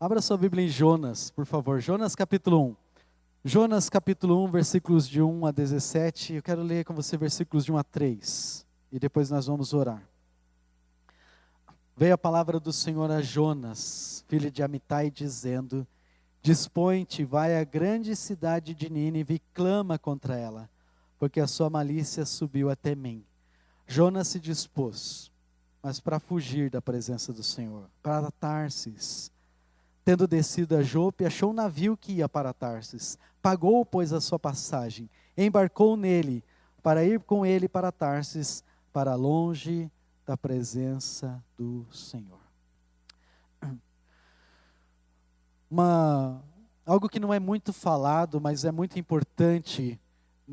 Abra sua Bíblia em Jonas, por favor. Jonas capítulo 1. Jonas capítulo 1, versículos de 1 a 17. Eu quero ler com você versículos de 1 a 3. E depois nós vamos orar. Veio a palavra do Senhor a Jonas, filho de Amitai, dizendo: Dispõe-te, vai à grande cidade de Nínive e clama contra ela, porque a sua malícia subiu até mim. Jonas se dispôs, mas para fugir da presença do Senhor, para Tarsis. Tendo descido a Jope, achou um navio que ia para Tarsis. Pagou, pois, a sua passagem. Embarcou nele, para ir com ele para Tarsis, para longe da presença do Senhor. Algo que não é muito falado, mas é muito importante,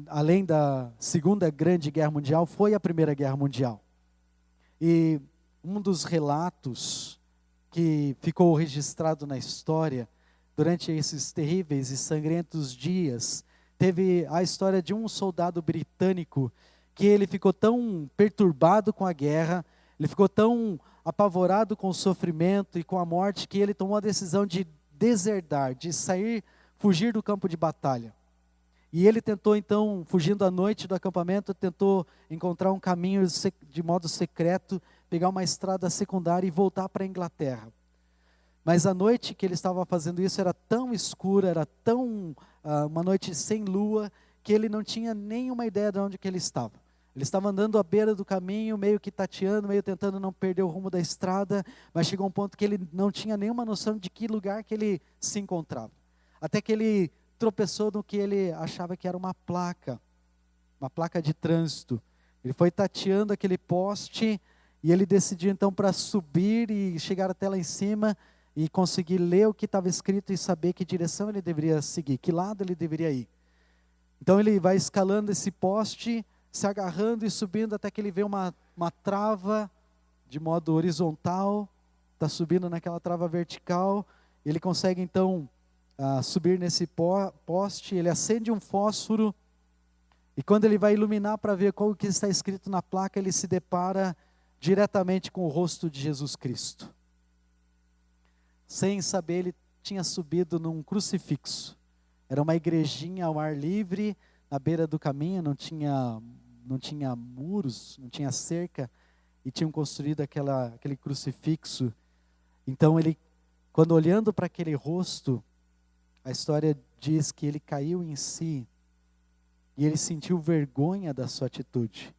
além da Segunda Grande Guerra Mundial, foi a Primeira Guerra Mundial. E um dos relatos que ficou registrado na história, durante esses terríveis e sangrentos dias, teve a história de um soldado britânico, que ele ficou tão perturbado com a guerra, ele ficou tão apavorado com o sofrimento e com a morte, que ele tomou a decisão de deserdar, de fugir do campo de batalha. E ele tentou então, fugindo à noite do acampamento, tentou encontrar um caminho de modo secreto, pegar uma estrada secundária e voltar para a Inglaterra. Mas a noite que ele estava fazendo isso era tão escura, era tão uma noite sem lua, que ele não tinha nenhuma ideia de onde que ele estava. Ele estava andando à beira do caminho, meio que tateando, meio tentando não perder o rumo da estrada, mas chegou um ponto que ele não tinha nenhuma noção de que lugar que ele se encontrava. Até que ele tropeçou no que ele achava que era uma placa de trânsito. Ele foi tateando aquele poste e ele decidiu então para subir e chegar até lá em cima e conseguir ler o que estava escrito e saber que direção ele deveria seguir, que lado ele deveria ir. Então ele vai escalando esse poste, se agarrando e subindo até que ele vê uma trava de modo horizontal, está subindo naquela trava vertical, ele consegue então subir nesse poste, ele acende um fósforo, e quando ele vai iluminar para ver qual que está escrito na placa, ele se depara diretamente com o rosto de Jesus Cristo. Sem saber, ele tinha subido num crucifixo. Era uma igrejinha ao ar livre, na beira do caminho, não tinha muros, não tinha cerca, e tinham construído aquele crucifixo. Então ele, quando olhando para aquele rosto, a história diz que ele caiu em si, e ele sentiu vergonha da sua atitude.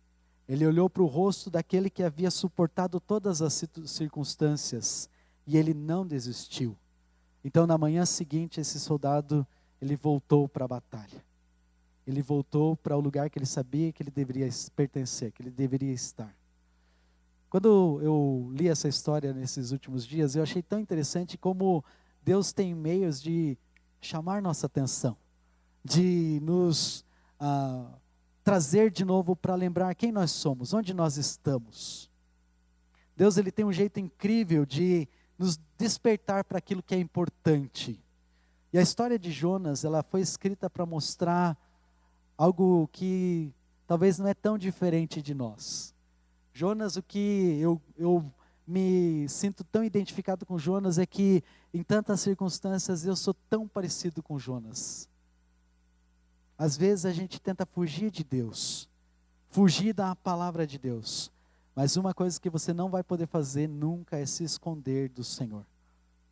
Ele olhou para o rosto daquele que havia suportado todas as circunstâncias, e ele não desistiu. Então na manhã seguinte, esse soldado, ele voltou para a batalha. Ele voltou para o lugar que ele sabia que ele deveria pertencer, que ele deveria estar. Quando eu li essa história nesses últimos dias, eu achei tão interessante como Deus tem meios de chamar nossa atenção, de nos trazer de novo para lembrar quem nós somos, onde nós estamos. Deus, ele tem um jeito incrível de nos despertar para aquilo que é importante. E a história de Jonas, ela foi escrita para mostrar algo que talvez não é tão diferente de nós. Jonas, o que eu me sinto tão identificado com Jonas é que em tantas circunstâncias eu sou tão parecido com Jonas. Às vezes a gente tenta fugir de Deus, fugir da palavra de Deus, mas uma coisa que você não vai poder fazer nunca é se esconder do Senhor.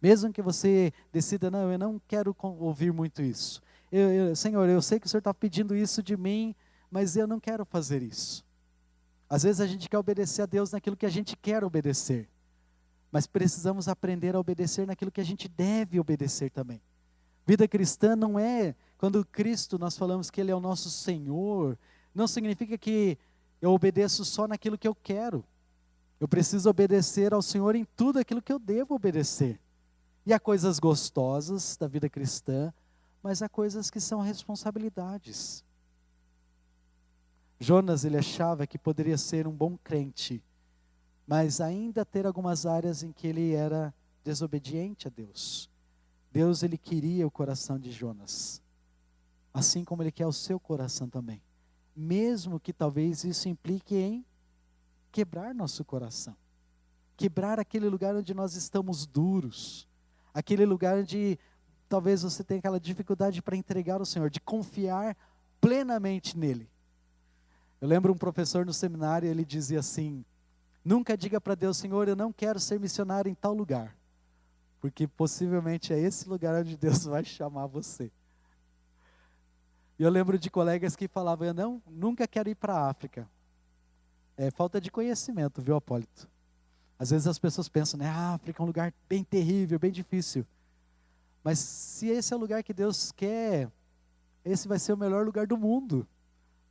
Mesmo que você decida, não, eu não quero ouvir muito isso. Senhor, eu sei que o Senhor está pedindo isso de mim, mas eu não quero fazer isso. Às vezes a gente quer obedecer a Deus naquilo que a gente quer obedecer, mas precisamos aprender a obedecer naquilo que a gente deve obedecer também. Vida cristã não é, quando Cristo nós falamos que Ele é o nosso Senhor, não significa que eu obedeço só naquilo que eu quero. Eu preciso obedecer ao Senhor em tudo aquilo que eu devo obedecer. E há coisas gostosas da vida cristã, mas há coisas que são responsabilidades. Jonas, ele achava que poderia ser um bom crente, mas ainda ter algumas áreas em que ele era desobediente a Deus. Deus, ele queria o coração de Jonas, assim como ele quer o seu coração também. Mesmo que talvez isso implique em quebrar nosso coração. Quebrar aquele lugar onde nós estamos duros. aquele lugar onde talvez você tenha aquela dificuldade para entregar ao Senhor, de confiar plenamente nele. Eu lembro um professor no seminário, ele dizia assim: nunca diga para Deus, Senhor, eu não quero ser missionário em tal lugar, porque possivelmente é esse lugar onde Deus vai chamar você. E eu lembro de colegas que falavam: eu nunca quero ir para a África. É falta de conhecimento, viu, Apólito? Às vezes as pessoas pensam, né, a África é um lugar bem terrível, bem difícil. Mas se esse é o lugar que Deus quer, esse vai ser o melhor lugar do mundo.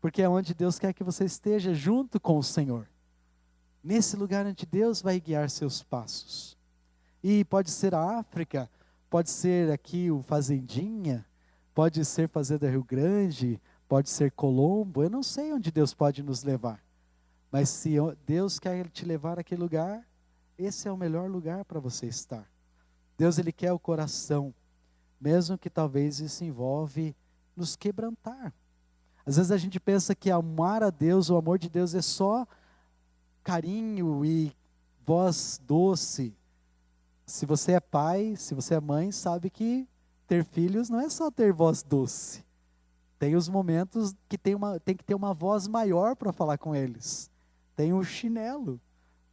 Porque é onde Deus quer que você esteja junto com o Senhor. Nesse lugar onde Deus vai guiar seus passos. E pode ser a África, pode ser aqui o Fazendinha, pode ser Fazenda Rio Grande, pode ser Colombo, eu não sei onde Deus pode nos levar. Mas se Deus quer te levar àquele lugar, esse é o melhor lugar para você estar. Deus, Ele quer o coração, mesmo que talvez isso envolve nos quebrantar. Às vezes a gente pensa que amar a Deus, o amor de Deus é só carinho e voz doce. Se você é pai, se você é mãe, sabe que ter filhos não é só ter voz doce. Tem os momentos que tem que ter uma voz maior para falar com eles. Tem o chinelo,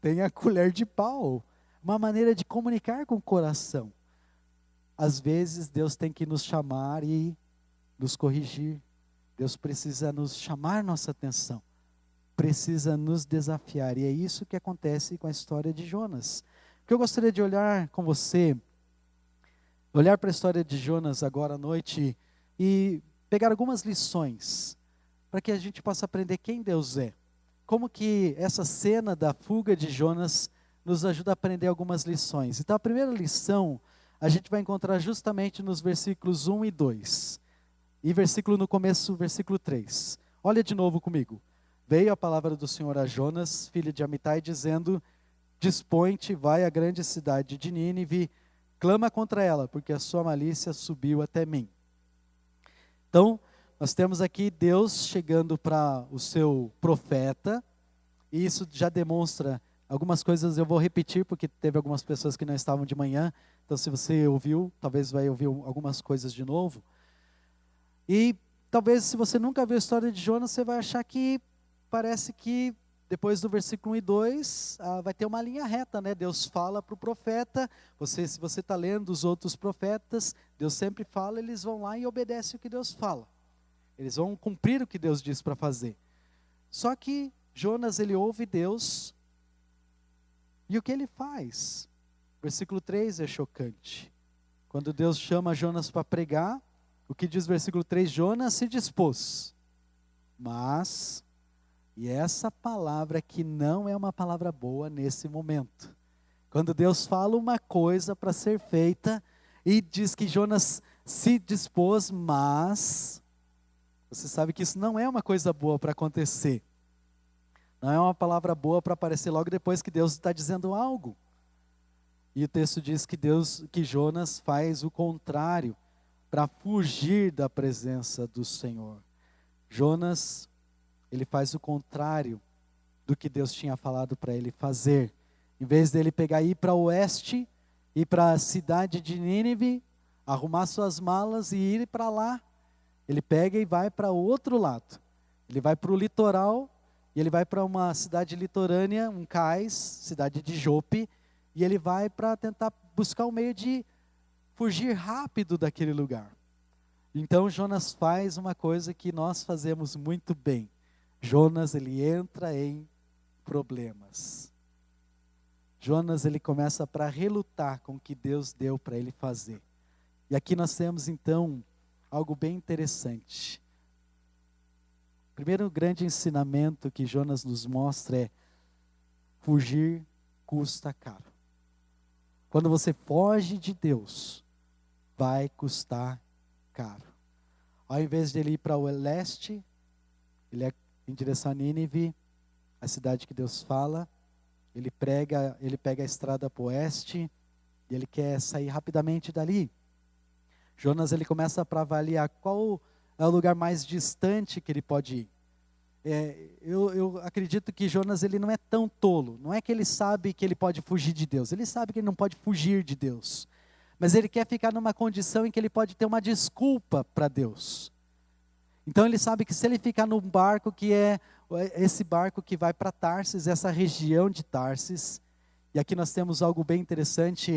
tem a colher de pau, uma maneira de comunicar com o coração. Às vezes Deus tem que nos chamar e nos corrigir. Deus precisa nos chamar nossa atenção, precisa nos desafiar, e é isso que acontece com a história de Jonas. O que eu gostaria de olhar com você, olhar para a história de Jonas agora à noite e pegar algumas lições, para que a gente possa aprender quem Deus é. Como que essa cena da fuga de Jonas nos ajuda a aprender algumas lições. Então a primeira lição a gente vai encontrar justamente nos versículos 1 e 2. E no começo, versículo 3. Olha de novo comigo. Veio a palavra do Senhor a Jonas, filho de Amitai, dizendo: dispõe-te, vai à grande cidade de Nínive, clama contra ela, porque a sua malícia subiu até mim. Então, nós temos aqui Deus chegando para o seu profeta, e isso já demonstra algumas coisas. Eu vou repetir, porque teve algumas pessoas que não estavam de manhã, então se você ouviu, talvez vai ouvir algumas coisas de novo. E talvez se você nunca viu a história de Jonas, você vai achar que parece que depois do versículo 1 e 2, vai ter uma linha reta, né? Deus fala para o profeta, se você está lendo os outros profetas, Deus sempre fala, eles vão lá e obedecem o que Deus fala. Eles vão cumprir o que Deus diz para fazer. Só que Jonas, ele ouve Deus, e o que ele faz? Versículo 3 é chocante. Quando Deus chama Jonas para pregar, o que diz versículo 3? Jonas se dispôs, mas, e essa palavra que não é uma palavra boa nesse momento. Quando Deus fala uma coisa para ser feita, e diz que Jonas se dispôs, mas, você sabe que isso não é uma coisa boa para acontecer. Não é uma palavra boa para aparecer logo depois que Deus está dizendo algo. E o texto diz que Jonas faz o contrário, para fugir da presença do Senhor. Jonas, ele faz o contrário do que Deus tinha falado para ele fazer. Em vez dele pegar e ir para o oeste, ir para a cidade de Nínive, arrumar suas malas e ir para lá, ele pega e vai para o outro lado. Ele vai para o litoral, e ele vai para uma cidade litorânea, um cais, cidade de Jope, e ele vai para tentar buscar um meio de fugir rápido daquele lugar. Então Jonas faz uma coisa que nós fazemos muito bem. Jonas, ele entra em problemas. Jonas, ele começa para relutar com o que Deus deu para ele fazer. E aqui nós temos então algo bem interessante. O primeiro grande ensinamento que Jonas nos mostra é: fugir custa caro. Quando você foge de Deus, vai custar caro. Ao invés de ele ir para o leste, ele é em direção a Nínive, a cidade que Deus fala, ele pega a estrada para o oeste, e ele quer sair rapidamente dali. Jonas, ele começa para avaliar qual é o lugar mais distante que ele pode ir. Eu acredito que Jonas, ele não é tão tolo. Não é que ele sabe que ele pode fugir de Deus. Ele sabe que ele não pode fugir de Deus. mas ele quer ficar numa condição em que ele pode ter uma desculpa para Deus. Então ele sabe que se ele ficar num barco que é esse barco que vai para Tarsis, essa região de Tarsis, e aqui nós temos algo bem interessante,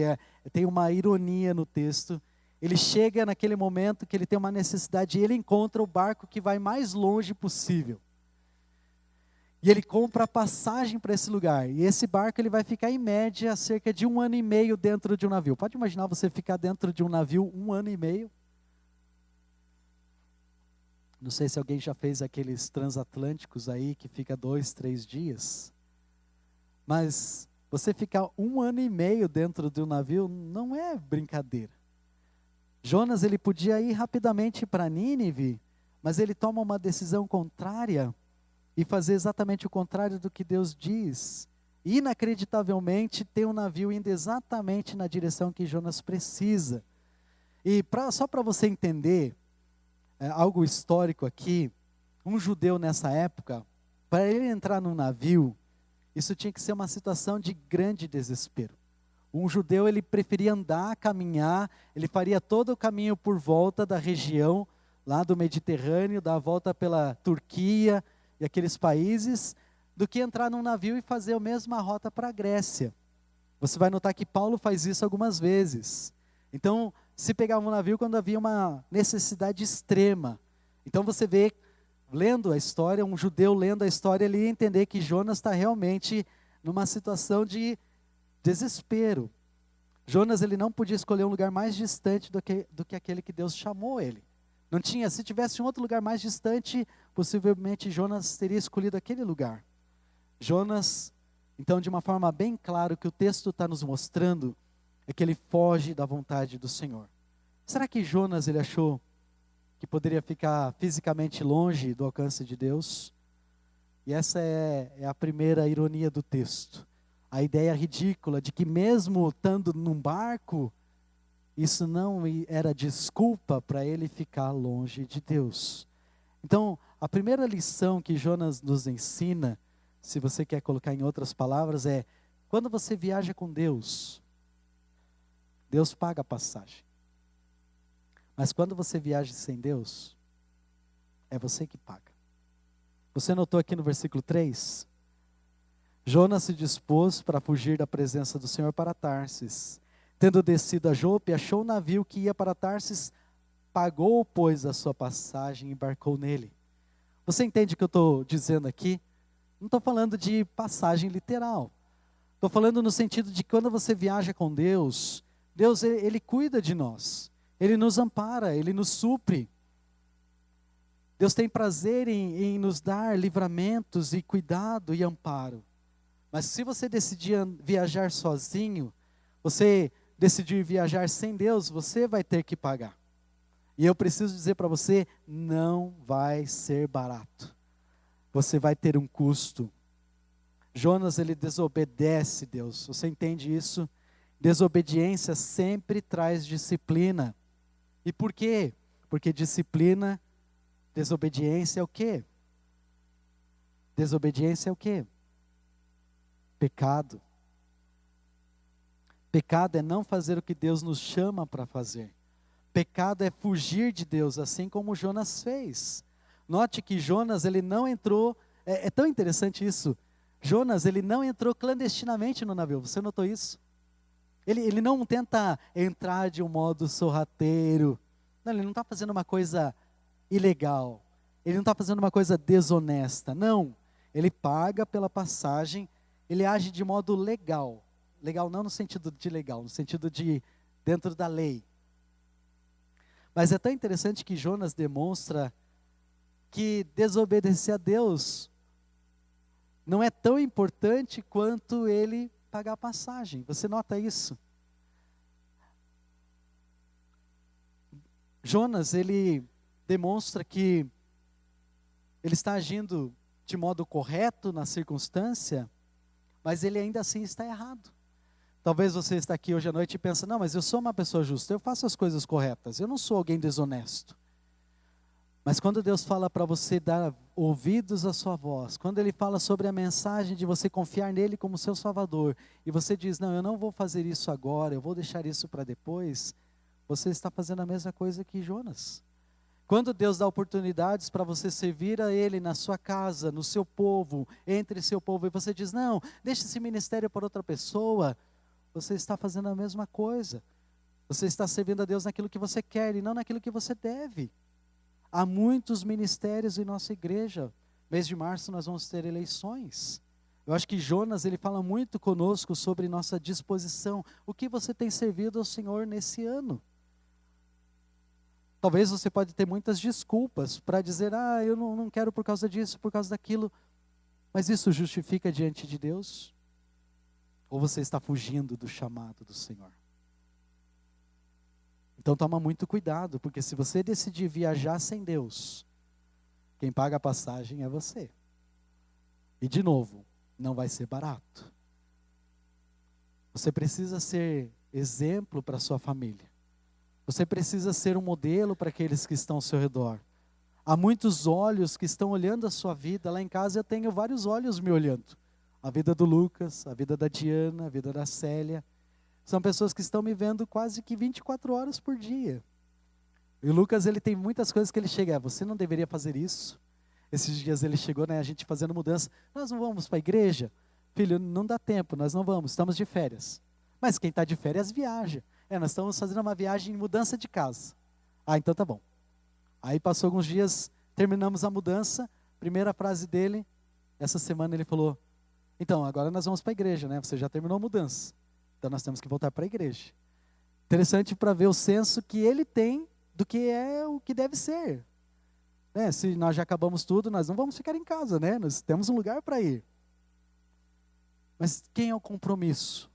tem uma ironia no texto. Ele chega naquele momento que ele tem uma necessidade e ele encontra o barco que vai mais longe possível. E ele compra a passagem para esse lugar. E esse barco ele vai ficar em média cerca de 1 ano e meio dentro de um navio. Pode imaginar você ficar dentro de um navio 1 ano e meio? Não sei se alguém já fez aqueles transatlânticos aí que fica 2, 3 dias. Mas você ficar 1 ano e meio dentro de um navio não é brincadeira. Jonas ele podia ir rapidamente para Nínive, mas ele toma uma decisão contrária e fazer exatamente o contrário do que Deus diz. Inacreditavelmente tem um navio indo exatamente na direção que Jonas precisa. E só para você entender algo histórico aqui, um judeu nessa época, para ele entrar num navio, isso tinha que ser uma situação de grande desespero. Um judeu, ele preferia andar, caminhar, ele faria todo o caminho por volta da região, lá do Mediterrâneo, dar a volta pela Turquia e aqueles países, do que entrar num navio e fazer a mesma rota para a Grécia. Você vai notar que Paulo faz isso algumas vezes. Então, se pegava um navio quando havia uma necessidade extrema. Então você vê, lendo a história, um judeu lendo a história, ele ia entender que Jonas está realmente numa situação de desespero. Jonas ele não podia escolher um lugar mais distante do que aquele que Deus chamou ele. Não tinha, se tivesse um outro lugar mais distante, possivelmente Jonas teria escolhido aquele lugar. Jonas, então de uma forma bem clara, o que o texto está nos mostrando é que ele foge da vontade do Senhor. Será que Jonas ele achou que poderia ficar fisicamente longe do alcance de Deus? E essa é a primeira ironia do texto. A ideia ridícula de que mesmo estando num barco, isso não era desculpa para ele ficar longe de Deus. Então, a primeira lição que Jonas nos ensina, se você quer colocar em outras palavras, é: quando você viaja com Deus, Deus paga a passagem. Mas quando você viaja sem Deus, é você que paga. Você notou aqui no versículo 3? Jonas se dispôs para fugir da presença do Senhor para Tarsis. Tendo descido a Jope, achou um navio que ia para Tarsis, pagou, pois, a sua passagem e embarcou nele. Você entende o que eu estou dizendo aqui? Não estou falando de passagem literal. Estou falando no sentido de que quando você viaja com Deus, Deus ele cuida de nós. Ele nos ampara, Ele nos supre. Deus tem prazer em nos dar livramentos e cuidado e amparo. Mas se você decidir viajar sozinho, você decidir viajar sem Deus, você vai ter que pagar. E eu preciso dizer para você, não vai ser barato. Você vai ter um custo. Jonas, ele desobedece Deus. Você entende isso? Desobediência sempre traz disciplina. E por quê? Porque disciplina, desobediência é o quê? Desobediência é o quê? Pecado. Pecado é não fazer o que Deus nos chama para fazer. Pecado é fugir de Deus, assim como Jonas fez. Note que Jonas, ele não entrou, é tão interessante isso. Jonas, ele não entrou clandestinamente no navio, você notou isso? Ele não tenta entrar de um modo sorrateiro. Não, ele não está fazendo uma coisa ilegal. Ele não está fazendo uma coisa desonesta. Não, ele paga pela passagem, ele age de modo legal. Legal não no sentido de legal, no sentido de dentro da lei. Mas é tão interessante que Jonas demonstra que desobedecer a Deus não é tão importante quanto ele pagar a passagem. Você nota isso? Jonas, ele demonstra que ele está agindo de modo correto na circunstância, mas ele ainda assim está errado. Talvez você está aqui hoje à noite e pensa, não, mas eu sou uma pessoa justa, eu faço as coisas corretas, eu não sou alguém desonesto. Mas quando Deus fala para você dar ouvidos à sua voz, quando Ele fala sobre a mensagem de você confiar nele como seu Salvador, e você diz, não, eu não vou fazer isso agora, eu vou deixar isso para depois, você está fazendo a mesma coisa que Jonas. Quando Deus dá oportunidades para você servir a Ele na sua casa, no seu povo, entre seu povo, e você diz, não, deixa esse ministério para outra pessoa, você está fazendo a mesma coisa. Você está servindo a Deus naquilo que você quer e não naquilo que você deve. Há muitos ministérios em nossa igreja. Mês de março nós vamos ter eleições. Eu acho que Jonas, ele fala muito conosco sobre nossa disposição. O que você tem servido ao Senhor nesse ano? Talvez você pode ter muitas desculpas para dizer, eu não quero por causa disso, por causa daquilo. Mas isso justifica diante de Deus? Ou você está fugindo do chamado do Senhor? Então toma muito cuidado, porque se você decidir viajar sem Deus, quem paga a passagem é você. E de novo, não vai ser barato. Você precisa ser exemplo para a sua família. Você precisa ser um modelo para aqueles que estão ao seu redor. Há muitos olhos que estão olhando a sua vida. Lá em casa eu tenho vários olhos me olhando. A vida do Lucas, a vida da Diana, a vida da Célia. São pessoas que estão me vendo quase que 24 horas por dia. E o Lucas, ele tem muitas coisas que ele chega, você não deveria fazer isso. Esses dias ele chegou, a gente fazendo mudança. Nós não vamos para a igreja? Filho, não dá tempo, nós não vamos, estamos de férias. Mas quem está de férias viaja. Nós estamos fazendo uma viagem em mudança de casa. Então tá bom. Aí passou alguns dias, terminamos a mudança, primeira frase dele, essa semana ele falou, então agora nós vamos para a igreja, você já terminou a mudança. Então nós temos que voltar para a igreja. Interessante para ver o senso que ele tem do que é o que deve ser. Se nós já acabamos tudo, nós não vamos ficar em casa, nós temos um lugar para ir. Mas quem é o compromisso?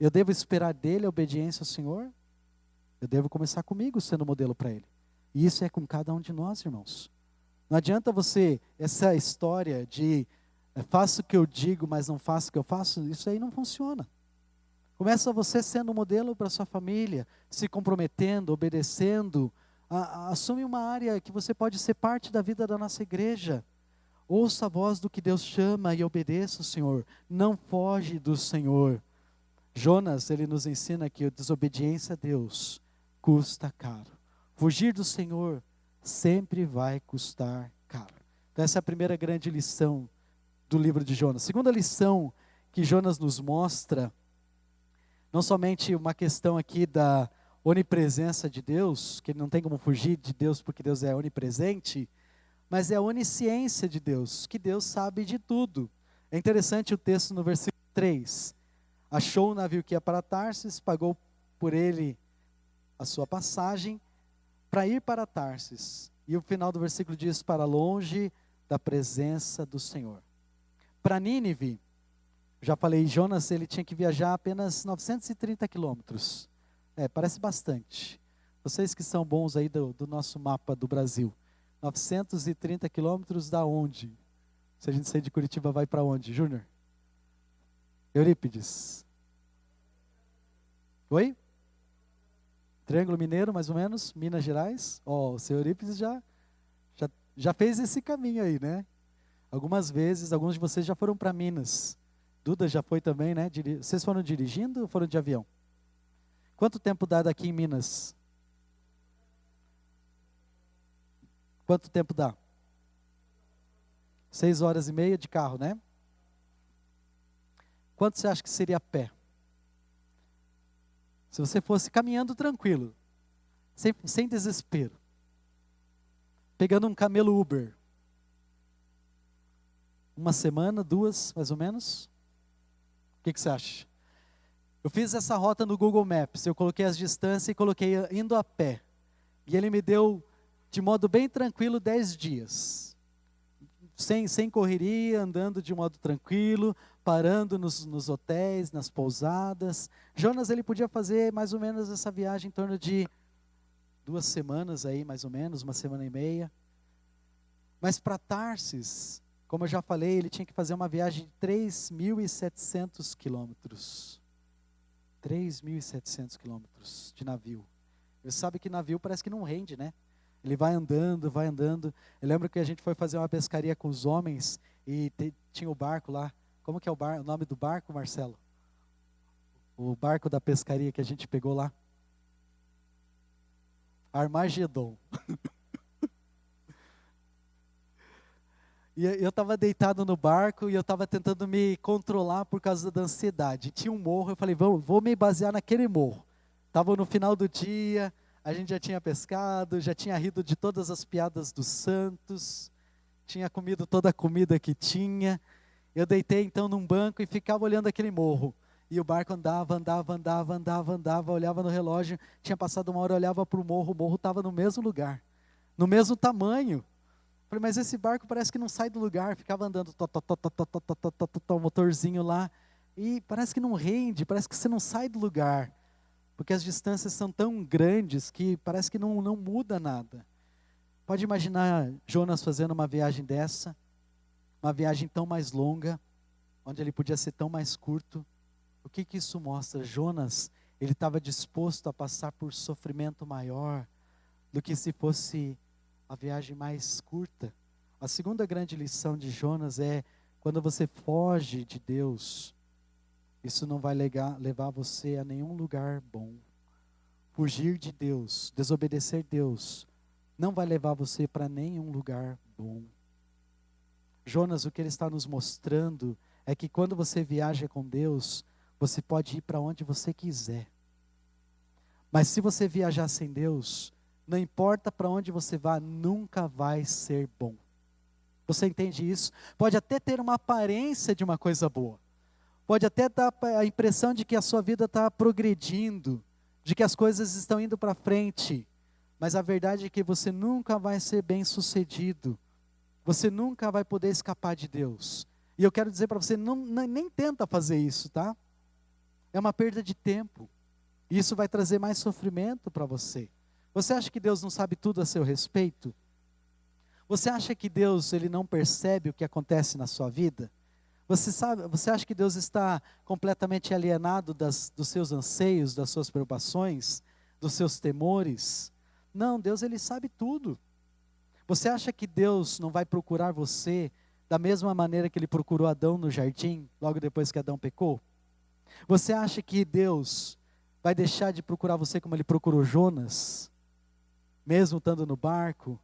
Eu devo esperar dele a obediência ao Senhor? Eu devo começar comigo sendo modelo para ele. E isso é com cada um de nós, irmãos. Não adianta essa história de faço o que eu digo, mas não faço o que eu faço, isso aí não funciona. Começa você sendo modelo para sua família, se comprometendo, obedecendo. Assume uma área que você pode ser parte da vida da nossa igreja. Ouça a voz do que Deus chama e obedeça o Senhor. Não foge do Senhor. Jonas, ele nos ensina que a desobediência a Deus custa caro. Fugir do Senhor sempre vai custar caro. Então essa é a primeira grande lição do livro de Jonas. Segunda lição que Jonas nos mostra, não somente uma questão aqui da onipresença de Deus, que não tem como fugir de Deus porque Deus é onipresente, mas é a onisciência de Deus, que Deus sabe de tudo. É interessante o texto no versículo 3. Achou o navio que ia para Tarsis, pagou por ele a sua passagem para ir para Tarsis. E o final do versículo diz, para longe da presença do Senhor. Para Nínive, já falei, Jonas, ele tinha que viajar apenas 930 quilômetros. Parece bastante. Vocês que são bons aí do nosso mapa do Brasil. 930 quilômetros da onde? Se a gente sair de Curitiba, vai para onde, Júnior? Eurípides. Oi? Triângulo Mineiro, mais ou menos, Minas Gerais. O seu Eurípides já fez esse caminho aí, Algumas vezes, alguns de vocês já foram para Minas. Duda já foi também, Vocês foram dirigindo ou foram de avião? Quanto tempo dá daqui em Minas? Quanto tempo dá? 6 horas e meia de carro, Quanto você acha que seria a pé? Se você fosse caminhando tranquilo, sem desespero, pegando um camelo Uber, 1 semana, 2, mais ou menos? O que você acha? Eu fiz essa rota no Google Maps, eu coloquei as distâncias e coloquei indo a pé. E ele me deu, de modo bem tranquilo, 10 dias. Sem correria, andando de modo tranquilo, parando nos hotéis, nas pousadas. Jonas, ele podia fazer mais ou menos essa viagem em torno de 2 semanas aí, mais ou menos, 1 semana e meia. Mas para Tarsis, como eu já falei, ele tinha que fazer uma viagem de 3.700 quilômetros. 3.700 quilômetros de navio. Você sabe que navio parece que não rende, Ele vai andando, vai andando. Eu lembro que a gente foi fazer uma pescaria com os homens e tinha o barco lá. Como que é o nome do barco, Marcelo? O barco da pescaria que a gente pegou lá. Armagedon. E eu estava deitado no barco e eu estava tentando me controlar por causa da ansiedade. Tinha um morro, eu falei, vou me basear naquele morro. Estava no final do dia, a gente já tinha pescado, já tinha rido de todas as piadas dos santos, tinha comido toda a comida que tinha. Eu deitei então num banco e ficava olhando aquele morro. E o barco andava, olhava no relógio, tinha passado uma hora, olhava para o morro estava no mesmo lugar, no mesmo tamanho. Falei, mas esse barco parece que não sai do lugar, ficava andando, o motorzinho lá, e parece que não rende, parece que você não sai do lugar, porque as distâncias são tão grandes que parece que não muda nada. Pode imaginar Jonas fazendo uma viagem dessa, uma viagem tão mais longa, onde ele podia ser tão mais curto. O que isso mostra? Jonas, ele estava disposto a passar por sofrimento maior do que se fosse a viagem mais curta. A segunda grande lição de Jonas é: quando você foge de Deus, isso não vai levar você a nenhum lugar bom. Fugir de Deus, desobedecer Deus, não vai levar você para nenhum lugar bom. Jonas, o que ele está nos mostrando é que quando você viaja com Deus, você pode ir para onde você quiser. Mas se você viajar sem Deus, não importa para onde você vá, nunca vai ser bom. Você entende isso? Pode até ter uma aparência de uma coisa boa. Pode até dar a impressão de que a sua vida está progredindo, de que as coisas estão indo para frente. Mas a verdade é que você nunca vai ser bem sucedido. Você nunca vai poder escapar de Deus. E eu quero dizer para você, nem tenta fazer isso, tá? É uma perda de tempo. E isso vai trazer mais sofrimento para você. Você acha que Deus não sabe tudo a seu respeito? Você acha que Deus ele não percebe o que acontece na sua vida? Você acha que Deus está completamente alienado dos seus anseios, das suas preocupações, dos seus temores? Não, Deus ele sabe tudo. Você acha que Deus não vai procurar você da mesma maneira que ele procurou Adão no jardim, logo depois que Adão pecou? Você acha que Deus vai deixar de procurar você como ele procurou Jonas? Mesmo estando no barco,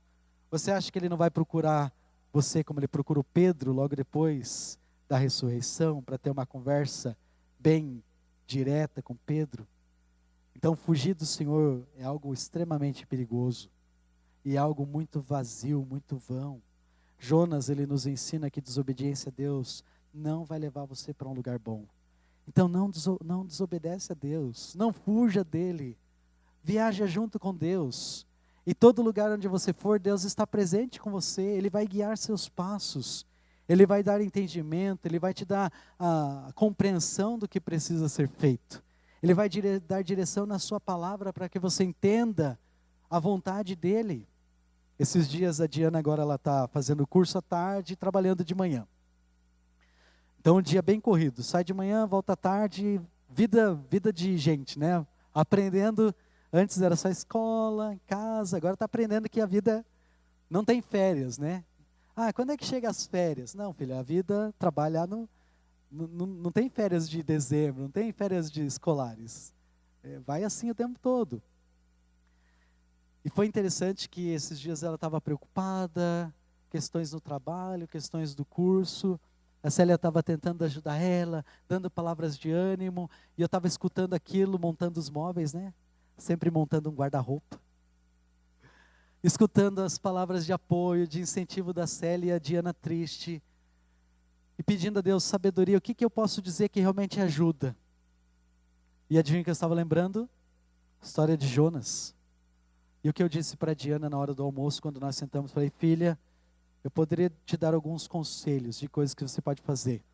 você acha que ele não vai procurar você como ele procurou Pedro logo depois da ressurreição, para ter uma conversa bem direta com Pedro? Então, fugir do Senhor é algo extremamente perigoso e é algo muito vazio, muito vão. Jonas, ele nos ensina que desobediência a Deus não vai levar você para um lugar bom. Então, não desobedece a Deus, não fuja dele, viaja junto com Deus. E todo lugar onde você for, Deus está presente com você, Ele vai guiar seus passos, Ele vai dar entendimento, Ele vai te dar a compreensão do que precisa ser feito. Ele vai dar direção na sua palavra para que você entenda a vontade dEle. Esses dias a Diana agora ela está fazendo curso à tarde e trabalhando de manhã. Então um dia bem corrido, sai de manhã, volta à tarde, vida de gente, né? Aprendendo. Antes era só escola, casa, agora está aprendendo que a vida não tem férias, né? Ah, quando é que chega as férias? Não, filha, a vida, trabalhar não tem férias de dezembro, não tem férias de escolares. Vai assim o tempo todo. E foi interessante que esses dias ela estava preocupada, questões no trabalho, questões do curso. A Célia estava tentando ajudar ela, dando palavras de ânimo, e eu estava escutando aquilo, montando os móveis, né? Sempre montando um guarda-roupa, escutando as palavras de apoio, de incentivo da Célia e a Diana triste, e pedindo a Deus sabedoria, o que eu posso dizer que realmente ajuda. E adivinha que eu estava lembrando? A história de Jonas. E o que eu disse para a Diana na hora do almoço, quando nós sentamos, falei, filha, eu poderia te dar alguns conselhos de coisas que você pode fazer,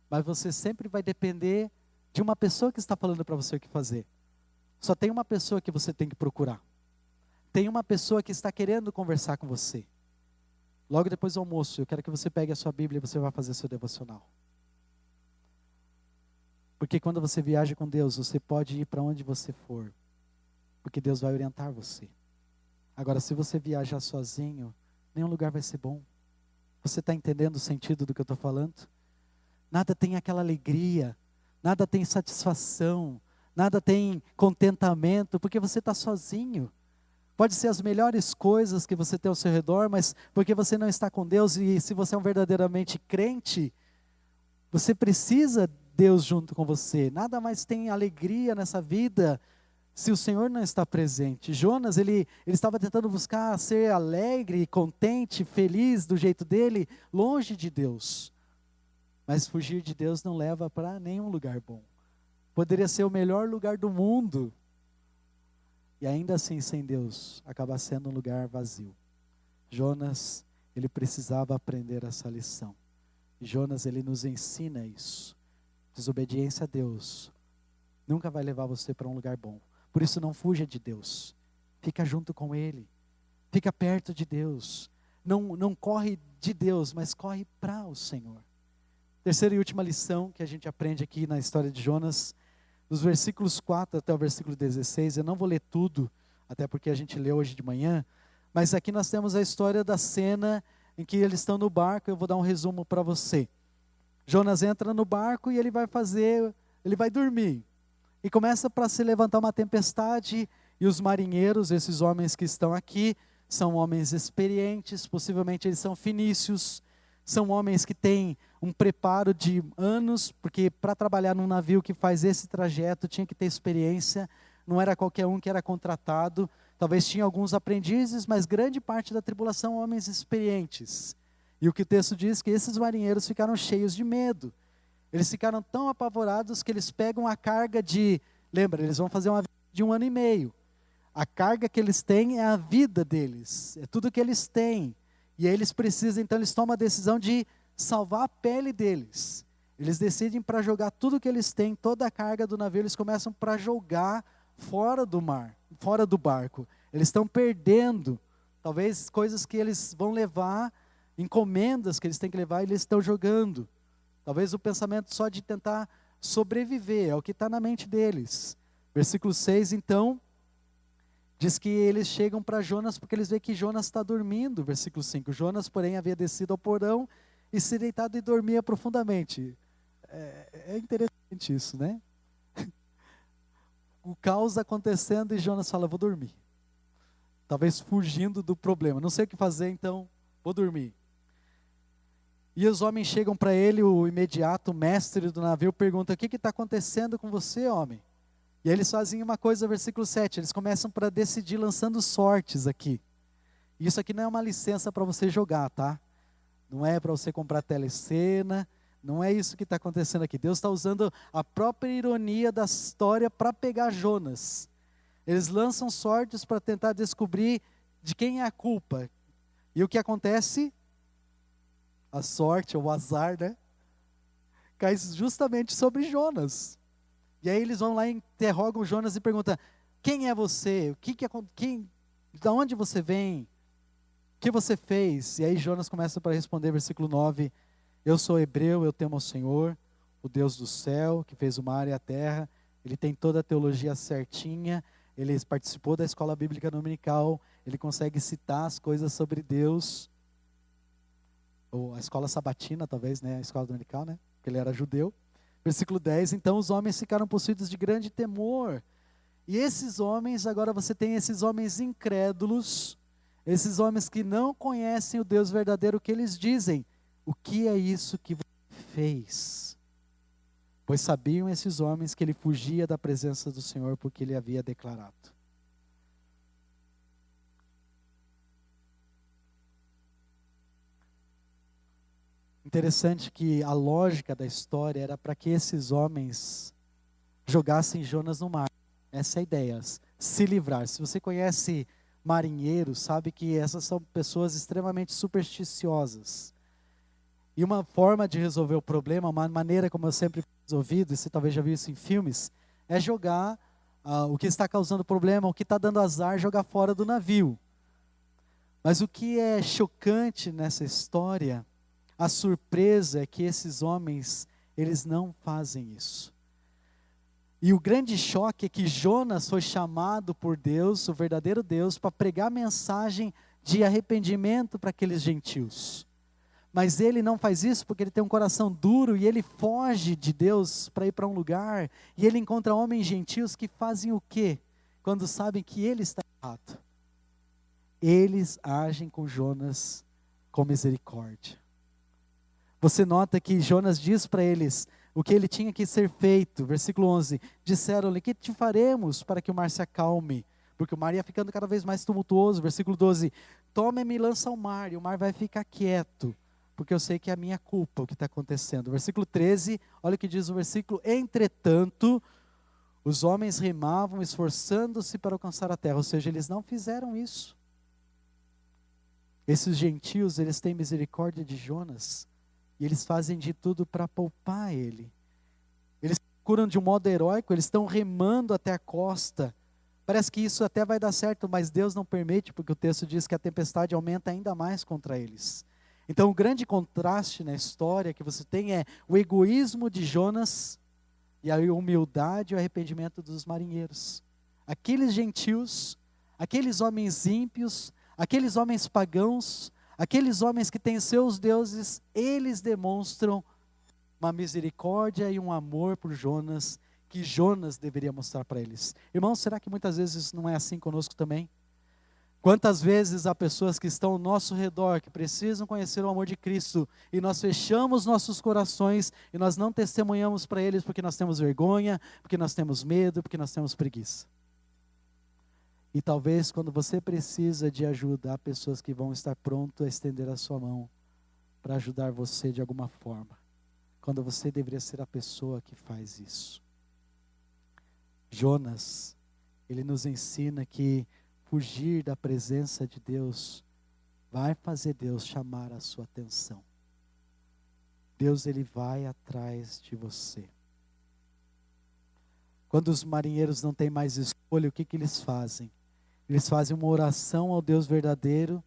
mas você sempre vai depender de uma pessoa que está falando para você o que fazer. Só tem uma pessoa que você tem que procurar. Tem uma pessoa que está querendo conversar com você. Logo depois do almoço, eu quero que você pegue a sua Bíblia e você vai fazer seu devocional. Porque quando você viaja com Deus, você pode ir para onde você for. Porque Deus vai orientar você. Agora, se você viajar sozinho, nenhum lugar vai ser bom. Você está entendendo o sentido do que eu estou falando? Nada tem aquela alegria, nada tem satisfação, nada tem contentamento, porque você está sozinho. Pode ser as melhores coisas que você tem ao seu redor, mas porque você não está com Deus, e se você é um verdadeiramente crente, você precisa de Deus junto com você. Nada mais tem alegria nessa vida se o Senhor não está presente. Jonas, ele estava tentando buscar ser alegre, contente, feliz do jeito dele, longe de Deus. Mas fugir de Deus não leva para nenhum lugar bom. Poderia ser o melhor lugar do mundo, e ainda assim, sem Deus, acaba sendo um lugar vazio. Jonas, ele precisava aprender essa lição. E Jonas, ele nos ensina isso. Desobediência a Deus nunca vai levar você para um lugar bom. Por isso, não fuja de Deus. Fica junto com Ele. Fica perto de Deus. Não corre de Deus, mas corre para o Senhor. Terceira e última lição que a gente aprende aqui na história de Jonas, dos versículos 4 até o versículo 16, eu não vou ler tudo, até porque a gente leu hoje de manhã, mas aqui nós temos a história da cena em que eles estão no barco. Eu vou dar um resumo para você. Jonas entra no barco e ele vai dormir. E começa para se levantar uma tempestade, e os marinheiros, esses homens que estão aqui, são homens experientes, possivelmente eles são fenícios, são homens que têm um preparo de anos, porque para trabalhar num navio que faz esse trajeto tinha que ter experiência, não era qualquer um que era contratado, talvez tinha alguns aprendizes, mas grande parte da tripulação homens experientes. E o que o texto diz é que esses marinheiros ficaram cheios de medo. Eles ficaram tão apavorados que eles pegam a carga lembra, eles vão fazer uma viagem de 1 ano e meio. A carga que eles têm é a vida deles, é tudo que eles têm. E aí eles precisam, então eles tomam a decisão de salvar a pele deles. Eles decidem para jogar tudo que eles têm, toda a carga do navio, eles começam para jogar fora do mar, fora do barco. Eles estão perdendo, talvez coisas que eles vão levar, encomendas que eles têm que levar, eles estão jogando. Talvez o pensamento só de tentar sobreviver, é o que está na mente deles. Versículo 6, então, diz que eles chegam para Jonas porque eles veem que Jonas está dormindo. Versículo 5, Jonas, porém, havia descido ao porão e se deitado e dormia profundamente. É interessante isso, né? O caos acontecendo e Jonas fala, vou dormir. Talvez fugindo do problema, não sei o que fazer, então vou dormir. E os homens chegam para ele, o imediato mestre do navio pergunta, o que está acontecendo com você, homem? E aí eles fazem uma coisa, versículo 7, eles começam para decidir lançando sortes aqui. Isso aqui não é uma licença para você jogar, tá? Não é para você comprar telecena, não é isso que está acontecendo aqui. Deus está usando a própria ironia da história para pegar Jonas. Eles lançam sortes para tentar descobrir de quem é a culpa. E o que acontece? A sorte, ou o azar, né? Cai justamente sobre Jonas. E aí eles vão lá e interrogam Jonas e perguntam, quem é você? De onde você vem? O que você fez? E aí Jonas começa para responder, versículo 9, eu sou hebreu, eu temo ao Senhor, o Deus do céu, que fez o mar e a terra. Ele tem toda a teologia certinha, ele participou da escola bíblica dominical, ele consegue citar as coisas sobre Deus, ou a escola sabatina talvez, né? A escola dominical, né? Porque ele era judeu. Versículo 10, então os homens ficaram possuídos de grande temor. E esses homens, agora você tem esses homens incrédulos, esses homens que não conhecem o Deus verdadeiro, que eles dizem, o que é isso que você fez? Pois sabiam esses homens que ele fugia da presença do Senhor porque ele havia declarado. Interessante que a lógica da história era para que esses homens jogassem Jonas no mar. Essa é a ideia, se livrar. Se você conhece marinheiros, sabe que essas são pessoas extremamente supersticiosas. E uma forma de resolver o problema, uma maneira como eu sempre resolvido, e você talvez já viu isso em filmes, é jogar o que está causando problema, o que está dando azar, jogar fora do navio. Mas o que é chocante nessa história, a surpresa é que esses homens, eles não fazem isso. E o grande choque é que Jonas foi chamado por Deus, o verdadeiro Deus, para pregar mensagem de arrependimento para aqueles gentios. Mas ele não faz isso porque ele tem um coração duro e ele foge de Deus para ir para um lugar. E ele encontra homens gentios que fazem o quê? Quando sabem que ele está errado. Eles agem com Jonas com misericórdia. Você nota que Jonas diz para eles o que ele tinha que ser feito. Versículo 11. Disseram-lhe, que te faremos para que o mar se acalme? Porque o mar ia ficando cada vez mais tumultuoso. Versículo 12. Toma-me e lança ao mar, e o mar vai ficar quieto, porque eu sei que é a minha culpa o que está acontecendo. Versículo 13, olha o que diz o versículo. Entretanto, os homens remavam, esforçando-se para alcançar a terra. Ou seja, eles não fizeram isso. Esses gentios, eles têm misericórdia de Jonas. E eles fazem de tudo para poupar ele. Eles procuram de um modo heróico, eles estão remando até a costa. Parece que isso até vai dar certo, mas Deus não permite, porque o texto diz que a tempestade aumenta ainda mais contra eles. Então o grande contraste na história que você tem é o egoísmo de Jonas e a humildade e o arrependimento dos marinheiros. Aqueles gentios, aqueles homens ímpios, aqueles homens pagãos, aqueles homens que têm seus deuses, eles demonstram uma misericórdia e um amor por Jonas, que Jonas deveria mostrar para eles. Irmãos, será que muitas vezes não é assim conosco também? Quantas vezes há pessoas que estão ao nosso redor, que precisam conhecer o amor de Cristo, e nós fechamos nossos corações, e nós não testemunhamos para eles porque nós temos vergonha, porque nós temos medo, porque nós temos preguiça. E talvez quando você precisa de ajuda, há pessoas que vão estar prontas a estender a sua mão para ajudar você de alguma forma, quando você deveria ser a pessoa que faz isso. Jonas, ele nos ensina que fugir da presença de Deus vai fazer Deus chamar a sua atenção. Deus, ele vai atrás de você. Quando os marinheiros não têm mais escolha, o que eles fazem? Eles fazem uma oração ao Deus verdadeiro,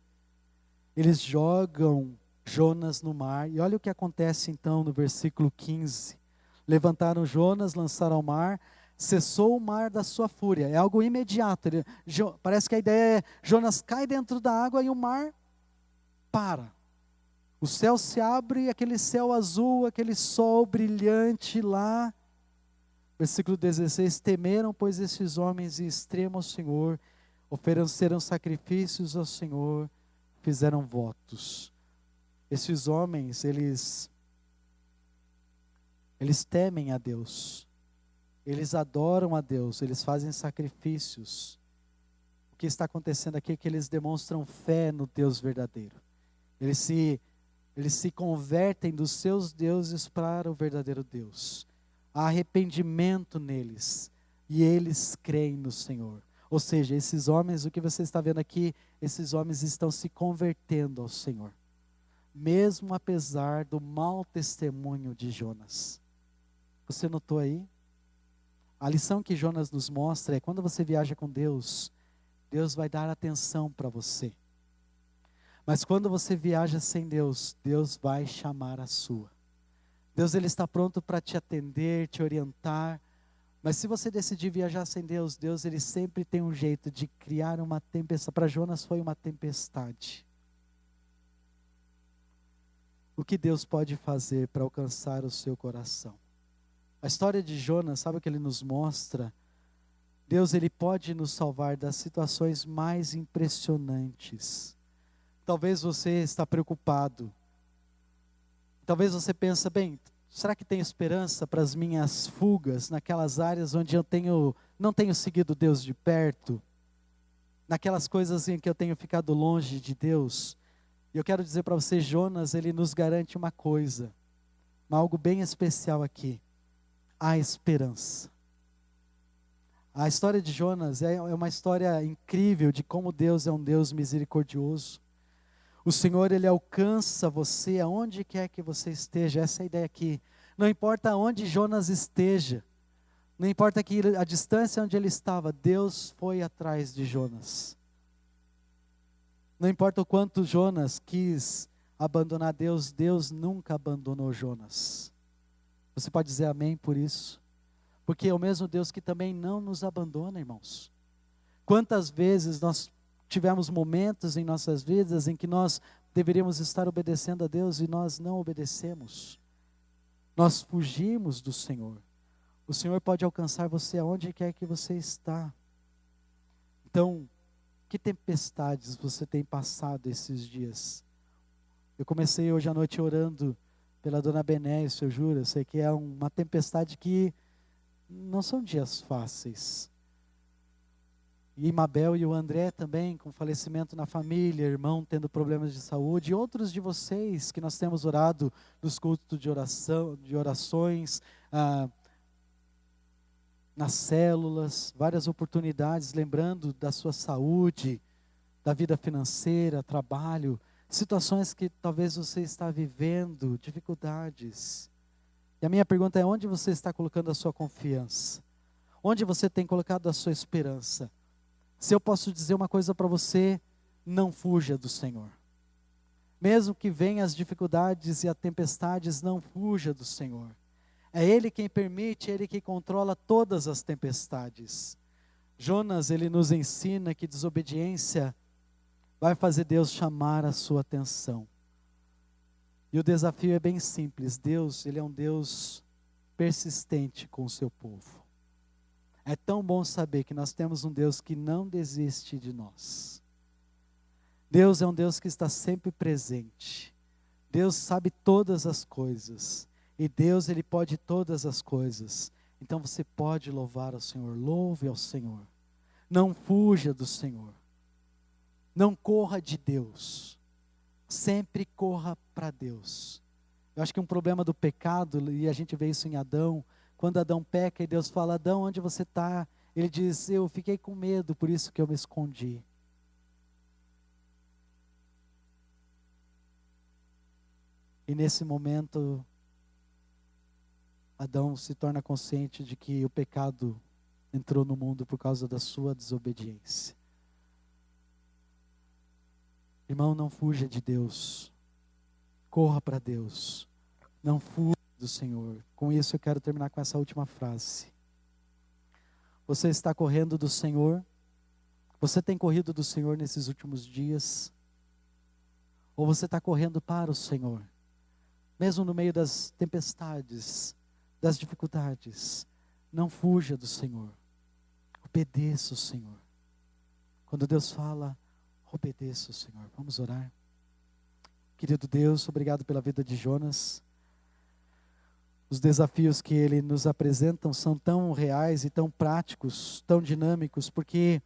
eles jogam Jonas no mar, e olha o que acontece então no versículo 15. Levantaram Jonas, lançaram ao mar, cessou o mar da sua fúria. É algo imediato. Parece que a ideia é, Jonas cai dentro da água e o mar para. O céu se abre, aquele céu azul, aquele sol brilhante lá. Versículo 16, temeram, pois, esses homens em extremo ao Senhor, ofereceram sacrifícios ao Senhor, fizeram votos. Esses homens, eles temem a Deus. Eles adoram a Deus, eles fazem sacrifícios. O que está acontecendo aqui é que eles demonstram fé no Deus verdadeiro. Eles se convertem dos seus deuses para o verdadeiro Deus. Há arrependimento neles, e eles creem no Senhor. Ou seja, esses homens, o que você está vendo aqui, esses homens estão se convertendo ao Senhor. Mesmo apesar do mau testemunho de Jonas. Você notou aí? A lição que Jonas nos mostra é, quando você viaja com Deus, Deus vai dar atenção para você. Mas quando você viaja sem Deus, Deus vai chamar a sua. Deus, ele está pronto para te atender, te orientar. Mas se você decidir viajar sem Deus, Deus, ele sempre tem um jeito de criar uma tempestade. Para Jonas foi uma tempestade. O que Deus pode fazer para alcançar o seu coração? A história de Jonas, sabe o que ele nos mostra? Deus, ele pode nos salvar das situações mais impressionantes. Talvez você está preocupado. Talvez você pense, bem, será que tem esperança para as minhas fugas naquelas áreas onde eu não tenho seguido Deus de perto? Naquelas coisas em que eu tenho ficado longe de Deus? E eu quero dizer para você, Jonas, ele nos garante uma coisa, algo bem especial aqui. Há esperança. A história de Jonas é uma história incrível de como Deus é um Deus misericordioso. O Senhor, ele alcança você aonde quer que você esteja. Essa é a ideia aqui. Não importa onde Jonas esteja, não importa a distância onde ele estava, Deus foi atrás de Jonas. Não importa o quanto Jonas quis abandonar Deus, Deus nunca abandonou Jonas. Você pode dizer amém por isso? porque é o mesmo Deus que também não nos abandona, irmãos. Quantas vezes nós tivemos momentos em nossas vidas em que nós deveríamos estar obedecendo a Deus e nós não obedecemos. Nós fugimos do Senhor. O Senhor pode alcançar você aonde quer que você está. Então, que tempestades você tem passado esses dias? Eu comecei hoje à noite orando pela dona Benécia, eu juro, eu sei que é uma tempestade que não são dias fáceis. E Mabel e o André também, com falecimento na família, irmão tendo problemas de saúde, e outros de vocês que nós temos orado nos cultos de oração, de orações, nas células, várias oportunidades, lembrando da sua saúde, da vida financeira, trabalho, situações que talvez você está vivendo, dificuldades. E a minha pergunta é: onde você está colocando a sua confiança? Onde você tem colocado a sua esperança? Se eu posso dizer uma coisa para você, não fuja do Senhor. Mesmo que venham as dificuldades e as tempestades, não fuja do Senhor. É Ele quem permite, é Ele quem controla todas as tempestades. Jonas, ele nos ensina que desobediência vai fazer Deus chamar a sua atenção. E o desafio é bem simples. Deus, Ele é um Deus persistente com o seu povo. É tão bom saber que nós temos um Deus que não desiste de nós. Deus é um Deus que está sempre presente. Deus sabe todas as coisas. E Deus, Ele pode todas as coisas. Então você pode louvar ao Senhor. Louve ao Senhor. Não fuja do Senhor. Não corra de Deus. Sempre corra para Deus. Eu acho que um problema do pecado, e a gente vê isso em Adão, quando Adão peca e Deus fala: Adão, onde você está? Ele diz: eu fiquei com medo, por isso que eu me escondi. E nesse momento, Adão se torna consciente de que o pecado entrou no mundo por causa da sua desobediência. Irmão, não fuja de Deus. Corra para Deus. Não fuja do Senhor. Com isso eu quero terminar com essa última frase. Você está correndo do Senhor? Você tem corrido do Senhor nesses últimos dias? Ou você está correndo para o Senhor? Mesmo no meio das tempestades, das dificuldades, não fuja do Senhor. Obedeça o Senhor. Quando Deus fala, obedeça o Senhor. Vamos orar. Querido Deus, obrigado pela vida de Jonas. Os desafios que ele nos apresentam são tão reais e tão práticos, tão dinâmicos, porque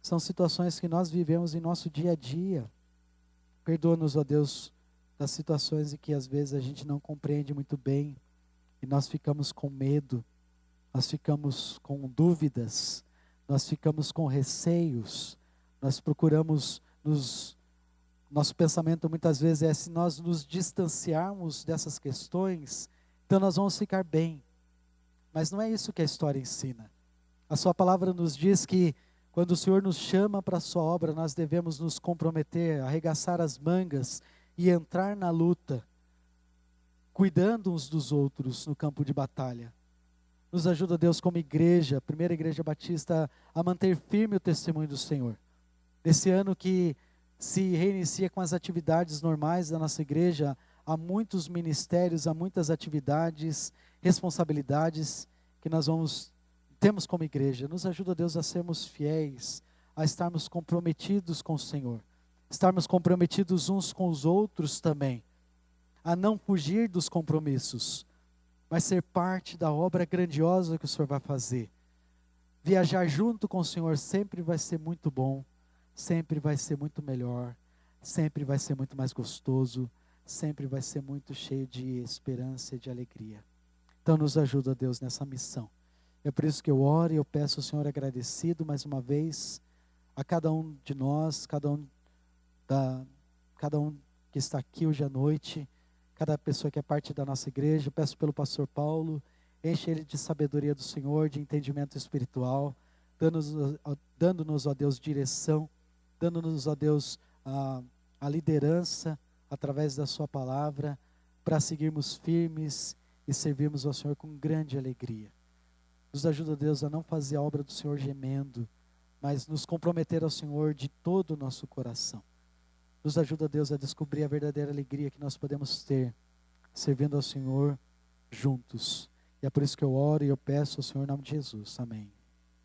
são situações que nós vivemos em nosso dia a dia. Perdoa-nos, ó Deus, das situações em que às vezes a gente não compreende muito bem e nós ficamos com medo, nós ficamos com dúvidas, nós ficamos com receios, nós procuramos nosso pensamento muitas vezes é: se nós nos distanciarmos dessas questões, então nós vamos ficar bem. Mas não é isso que a história ensina. A sua palavra nos diz que quando o Senhor nos chama para a sua obra, nós devemos nos comprometer, arregaçar as mangas e entrar na luta, cuidando uns dos outros no campo de batalha. Nos ajuda, Deus, como igreja, Primeira Igreja Batista, a manter firme o testemunho do Senhor. Nesse ano que se reinicia com as atividades normais da nossa igreja, há muitos ministérios, há muitas atividades, responsabilidades que nós temos como igreja. Nos ajuda, Deus, a sermos fiéis, a estarmos comprometidos com o Senhor, estarmos comprometidos uns com os outros também, a não fugir dos compromissos, mas ser parte da obra grandiosa que o Senhor vai fazer. Viajar junto com o Senhor sempre vai ser muito bom, sempre vai ser muito melhor, sempre vai ser muito mais gostoso, sempre vai ser muito cheio de esperança e de alegria. Então nos ajuda, Deus, nessa missão. É por isso que eu oro e eu peço ao Senhor agradecido mais uma vez a cada um de nós, cada um que está aqui hoje à noite, cada pessoa que é parte da nossa igreja. Eu peço pelo pastor Paulo, enche ele de sabedoria do Senhor, de entendimento espiritual, dando-nos, ó Deus, direção, dando-nos, ó Deus, a liderança através da sua palavra, para seguirmos firmes e servirmos ao Senhor com grande alegria. Nos ajuda, Deus, a não fazer a obra do Senhor gemendo, mas nos comprometer ao Senhor de todo o nosso coração. Nos ajuda, Deus, a descobrir a verdadeira alegria que nós podemos ter, servindo ao Senhor juntos. E é por isso que eu oro e eu peço ao Senhor em nome de Jesus. Amém.